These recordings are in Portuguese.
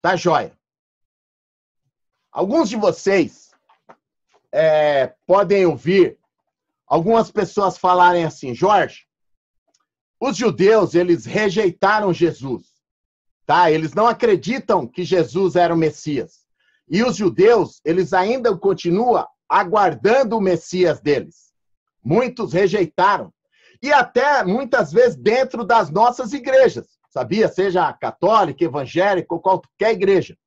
Tá joia. Alguns de vocês podem ouvir algumas pessoas falarem assim: Jorge, os judeus, eles rejeitaram Jesus, tá? Eles não acreditam que Jesus era o Messias. E os judeus, eles ainda continuam aguardando o Messias deles. Muitos rejeitaram. E até, muitas vezes, dentro das nossas igrejas, sabia? Seja católica, evangélica ou qualquer igreja.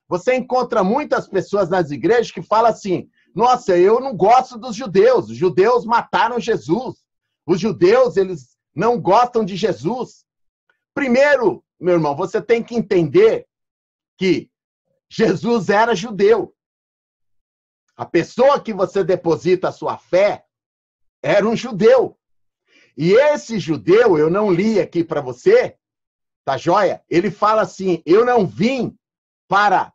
Você encontra muitas pessoas nas igrejas que falam assim: nossa, eu não gosto dos judeus. Os judeus mataram Jesus. Os judeus, eles não gostam de Jesus. Primeiro, meu irmão, você tem que entender que Jesus era judeu. A pessoa que você deposita a sua fé era um judeu. E esse judeu, eu não li aqui para você, tá joia? Ele fala assim: eu não vim para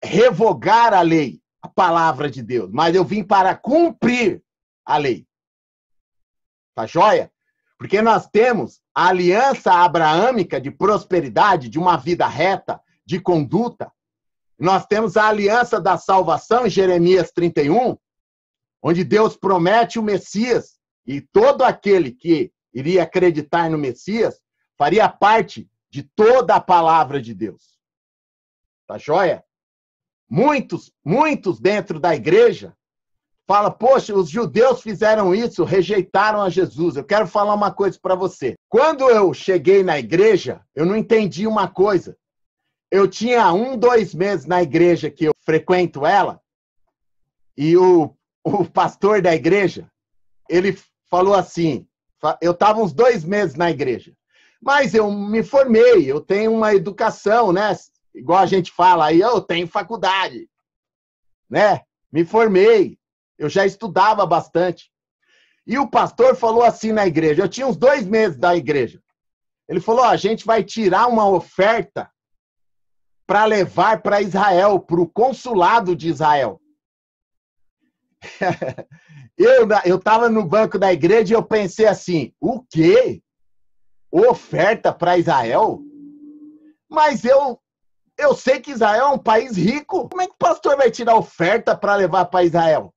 revogar a lei, a palavra de Deus, mas eu vim para cumprir a lei. Tá joia? Porque nós temos a aliança abraâmica de prosperidade, de uma vida reta, de conduta. Nós temos a aliança da salvação em Jeremias 31, onde Deus promete o Messias, e todo aquele que iria acreditar no Messias faria parte de toda a palavra de Deus. Tá joia? Muitos dentro da igreja falam: poxa, os judeus fizeram isso, rejeitaram a Jesus. Eu quero falar uma coisa para você. Quando eu cheguei na igreja, eu não entendi uma coisa. Eu tinha 2 meses na igreja que eu frequento ela, e o pastor da igreja, ele falou assim, eu estava uns 2 meses na igreja, mas eu me formei, eu tenho uma educação, né? Igual a gente fala aí, eu tenho faculdade, né? Me formei, eu já estudava bastante. E o pastor falou assim na igreja, eu tinha uns 2 meses da igreja. Ele falou: a gente vai tirar uma oferta para levar para Israel, para o consulado de Israel. Eu estava no banco da igreja e eu pensei assim: o quê? Oferta para Israel? Mas eu sei que Israel é um país rico. Como é que o pastor vai tirar oferta para levar para Israel?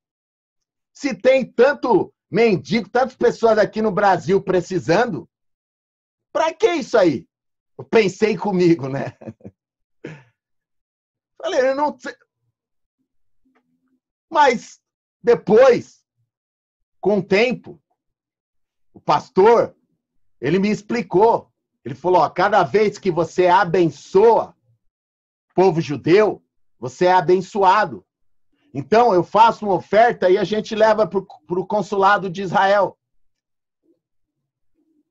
Se tem tanto mendigo, tantas pessoas aqui no Brasil precisando, para que isso aí? Eu pensei comigo, né? Falei, eu não sei. Mas depois, com o tempo, o pastor, ele me explicou. Ele falou: cada vez que você abençoa o povo judeu, você é abençoado. Então, eu faço uma oferta e a gente leva para o consulado de Israel.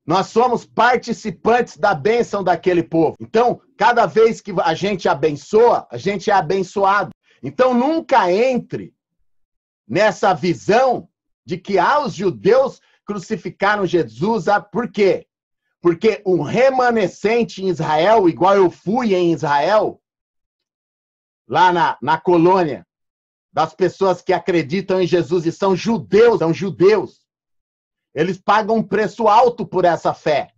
Nós somos participantes da bênção daquele povo. Então, cada vez que a gente abençoa, a gente é abençoado. Então, nunca entre nessa visão de que os judeus crucificaram Jesus. Por quê? Porque o remanescente em Israel, igual eu fui em Israel, lá na colônia, das pessoas que acreditam em Jesus e são judeus, eles pagam um preço alto por essa fé.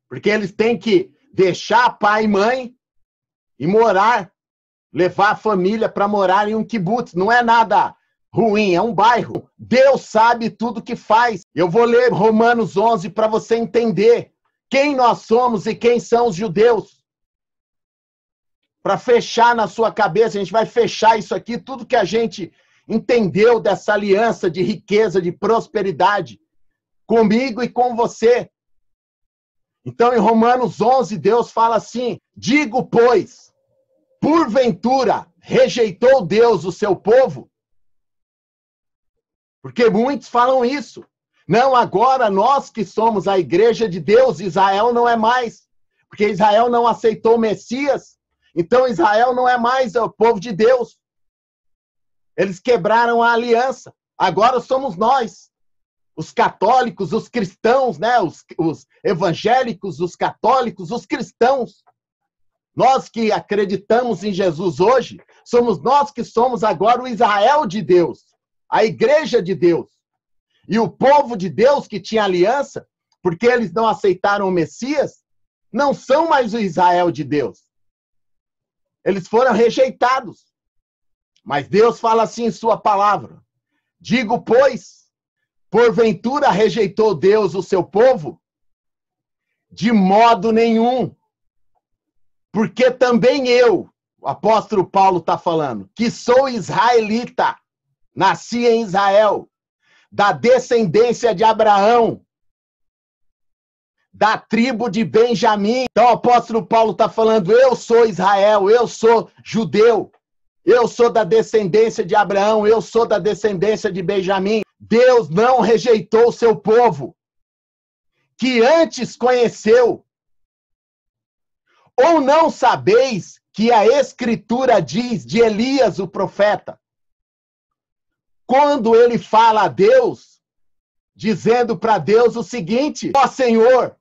Porque eles têm que deixar pai e mãe e morar, levar a família para morar em um kibutz. Não é nada ruim, é um bairro. Deus sabe tudo que faz. Eu vou ler Romanos 11 para você entender quem nós somos e quem são os judeus. Para fechar na sua cabeça, a gente vai fechar isso aqui, tudo que a gente entendeu dessa aliança de riqueza, de prosperidade, comigo e com você. Então, em Romanos 11, Deus fala assim: digo, pois, porventura rejeitou Deus o seu povo? Porque muitos falam isso. Não, agora nós que somos a igreja de Deus, Israel não é mais. Porque Israel não aceitou o Messias. Então, Israel não é mais o povo de Deus. Eles quebraram a aliança. Agora somos nós, os católicos, os cristãos, né? Os evangélicos, os católicos, os cristãos. Nós que acreditamos em Jesus hoje, somos nós que somos agora o Israel de Deus, a igreja de Deus. E o povo de Deus que tinha aliança, porque eles não aceitaram o Messias, não são mais o Israel de Deus. Eles foram rejeitados. Mas Deus fala assim em sua palavra: digo, pois, porventura rejeitou Deus o seu povo? De modo nenhum. Porque também eu, o apóstolo Paulo está falando, que sou israelita, nasci em Israel, da descendência de Abraão, da tribo de Benjamim. Então o apóstolo Paulo está falando, eu sou Israel, eu sou judeu, eu sou da descendência de Abraão, eu sou da descendência de Benjamim. Deus não rejeitou o seu povo, que antes conheceu. Ou não sabeis que a Escritura diz de Elias, o profeta, quando ele fala a Deus, dizendo para Deus o seguinte: ó Senhor,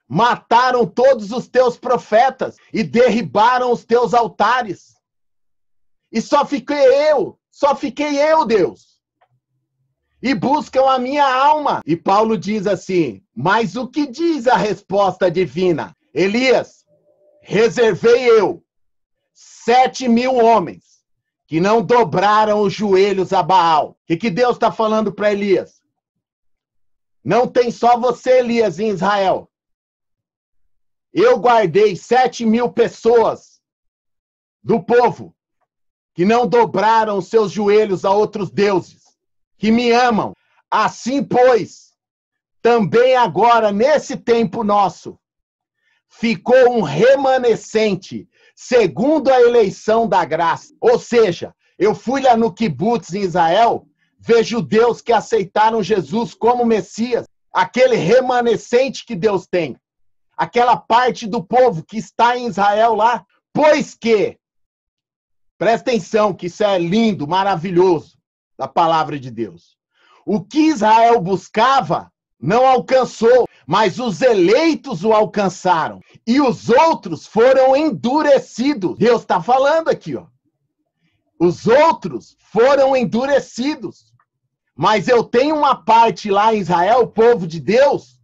mataram todos os teus profetas e derribaram os teus altares. E só fiquei eu, Deus. E buscam a minha alma. E Paulo diz assim, mas o que diz a resposta divina? Elias, reservei eu 7.000 homens que não dobraram os joelhos a Baal. O que Deus está falando para Elias? Não tem só você, Elias, em Israel. Eu guardei 7.000 pessoas do povo que não dobraram os seus joelhos a outros deuses, que me amam. Assim, pois, também agora, nesse tempo nosso, ficou um remanescente, segundo a eleição da graça. Ou seja, eu fui lá no Kibutz em Israel, ver judeus que aceitaram Jesus como Messias, aquele remanescente que Deus tem, aquela parte do povo que está em Israel lá, pois que, presta atenção que isso é lindo, maravilhoso, da palavra de Deus. O que Israel buscava, não alcançou, mas os eleitos o alcançaram. E os outros foram endurecidos. Deus está falando aqui, ó. Os outros foram endurecidos. Mas eu tenho uma parte lá em Israel, o povo de Deus,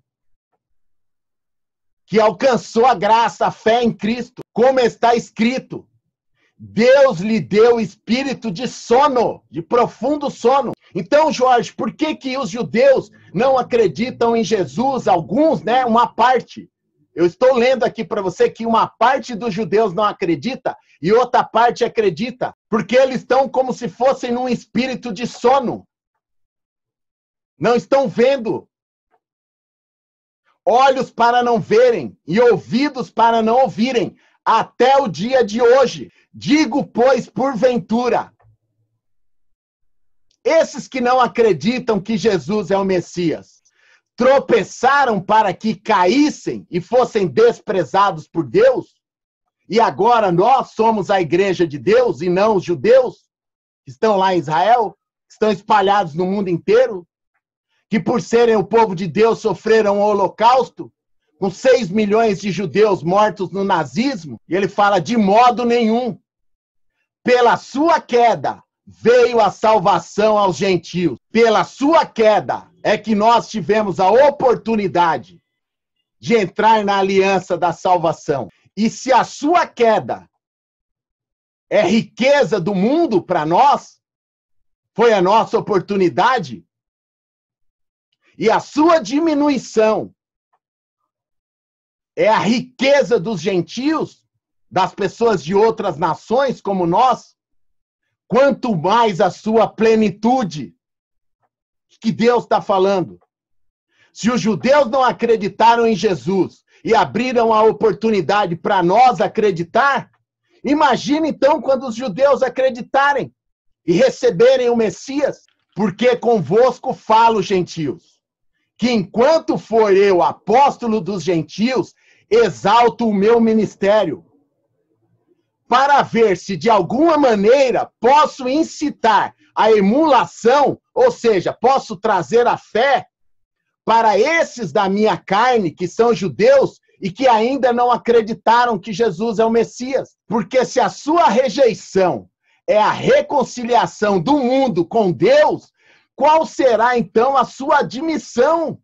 que alcançou a graça, a fé em Cristo. Como está escrito, Deus lhe deu espírito de sono, de profundo sono. Então, Jorge, por que os judeus não acreditam em Jesus? Alguns, né? Uma parte. Eu estou lendo aqui para você que uma parte dos judeus não acredita e outra parte acredita, porque eles estão como se fossem num espírito de sono. Não estão vendo. Olhos para não verem e ouvidos para não ouvirem, até o dia de hoje. Digo, pois, porventura, esses que não acreditam que Jesus é o Messias, tropeçaram para que caíssem e fossem desprezados por Deus? E agora nós somos a igreja de Deus e não os judeus que estão lá em Israel, que estão espalhados no mundo inteiro, que por serem o povo de Deus sofreram o holocausto, com 6 milhões de judeus mortos no nazismo, e ele fala, de modo nenhum. Pela sua queda veio a salvação aos gentios. Pela sua queda é que nós tivemos a oportunidade de entrar na aliança da salvação. E se a sua queda é riqueza do mundo para nós, foi a nossa oportunidade, e a sua diminuição é a riqueza dos gentios, das pessoas de outras nações como nós, quanto mais a sua plenitude. O que Deus está falando? Se os judeus não acreditaram em Jesus e abriram a oportunidade para nós acreditar, imagine então quando os judeus acreditarem e receberem o Messias, porque convosco falo, gentios, que enquanto for eu apóstolo dos gentios, exalto o meu ministério, para ver se de alguma maneira posso incitar a emulação, ou seja, posso trazer a fé para esses da minha carne, que são judeus e que ainda não acreditaram que Jesus é o Messias. Porque se a sua rejeição é a reconciliação do mundo com Deus, qual será então a sua admissão?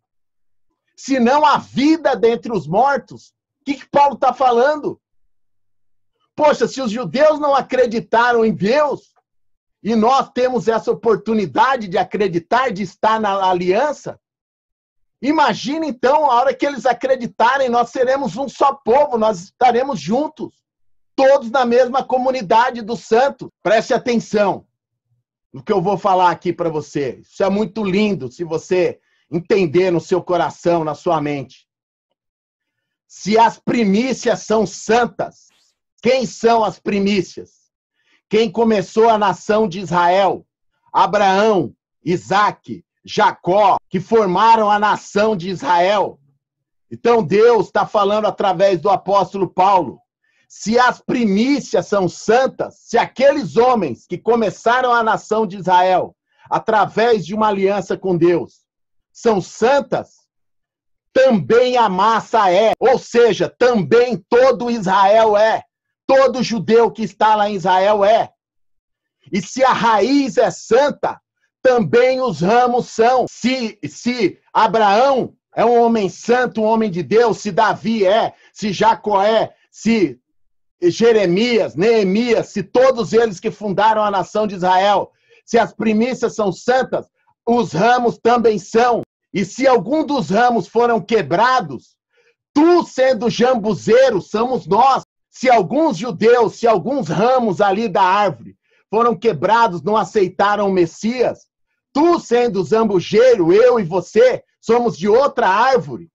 Se não a vida dentre os mortos. que Paulo está falando? Poxa, se os judeus não acreditaram em Deus, e nós temos essa oportunidade de acreditar, de estar na aliança, imagina então, a hora que eles acreditarem, nós seremos um só povo, nós estaremos juntos, todos na mesma comunidade dos santos. Preste atenção no que eu vou falar aqui para você. Isso é muito lindo, se você entender no seu coração, na sua mente. Se as primícias são santas, quem são as primícias? Quem começou a nação de Israel? Abraão, Isaque, Jacó, que formaram a nação de Israel. Então Deus está falando através do apóstolo Paulo. Se as primícias são santas, se aqueles homens que começaram a nação de Israel através de uma aliança com Deus são santas, também a massa é, ou seja, também todo Israel é, todo judeu que está lá em Israel é. E se a raiz é santa, também os ramos são. Se Abraão é um homem santo, um homem de Deus, se Davi é, se Jacó é, se Jeremias, Neemias, se todos eles que fundaram a nação de Israel, se as primícias são santas, os ramos também são. E se algum dos ramos foram quebrados, tu sendo jambuzeiro, somos nós. Se alguns judeus, se alguns ramos ali da árvore foram quebrados, não aceitaram o Messias, tu sendo zambujeiro, eu e você, somos de outra árvore,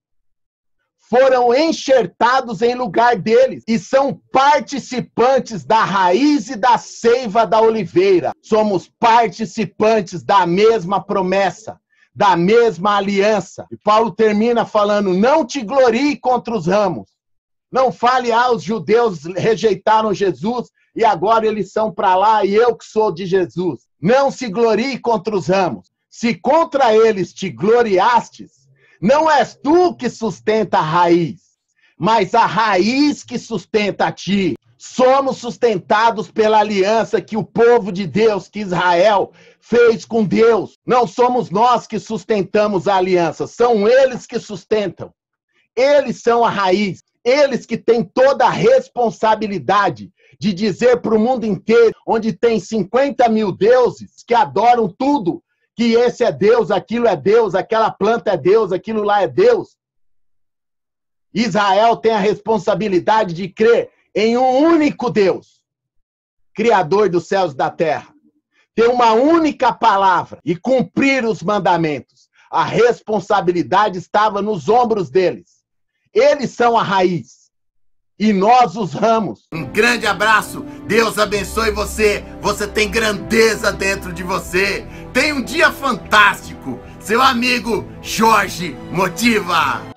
foram enxertados em lugar deles e são participantes da raiz e da seiva da oliveira. Somos participantes da mesma promessa, da mesma aliança. E Paulo termina falando, não te glorie contra os ramos. Não fale, os judeus rejeitaram Jesus e agora eles são para lá e eu que sou de Jesus. Não se glorie contra os ramos. Se contra eles te gloriastes, não és tu que sustenta a raiz, mas a raiz que sustenta a ti. Somos sustentados pela aliança que o povo de Deus, que Israel, fez com Deus. Não somos nós que sustentamos a aliança, são eles que sustentam. Eles são a raiz, eles que têm toda a responsabilidade de dizer para o mundo inteiro, onde tem 50 mil deuses que adoram tudo, que esse é Deus, aquilo é Deus, aquela planta é Deus, aquilo lá é Deus. Israel tem a responsabilidade de crer em um único Deus, Criador dos céus e da terra. Ter uma única palavra e cumprir os mandamentos. A responsabilidade estava nos ombros deles. Eles são a raiz e nós os ramos. Um grande abraço, Deus abençoe você. Você tem grandeza dentro de você. Tenha um dia fantástico. Seu amigo Jorge Motiva.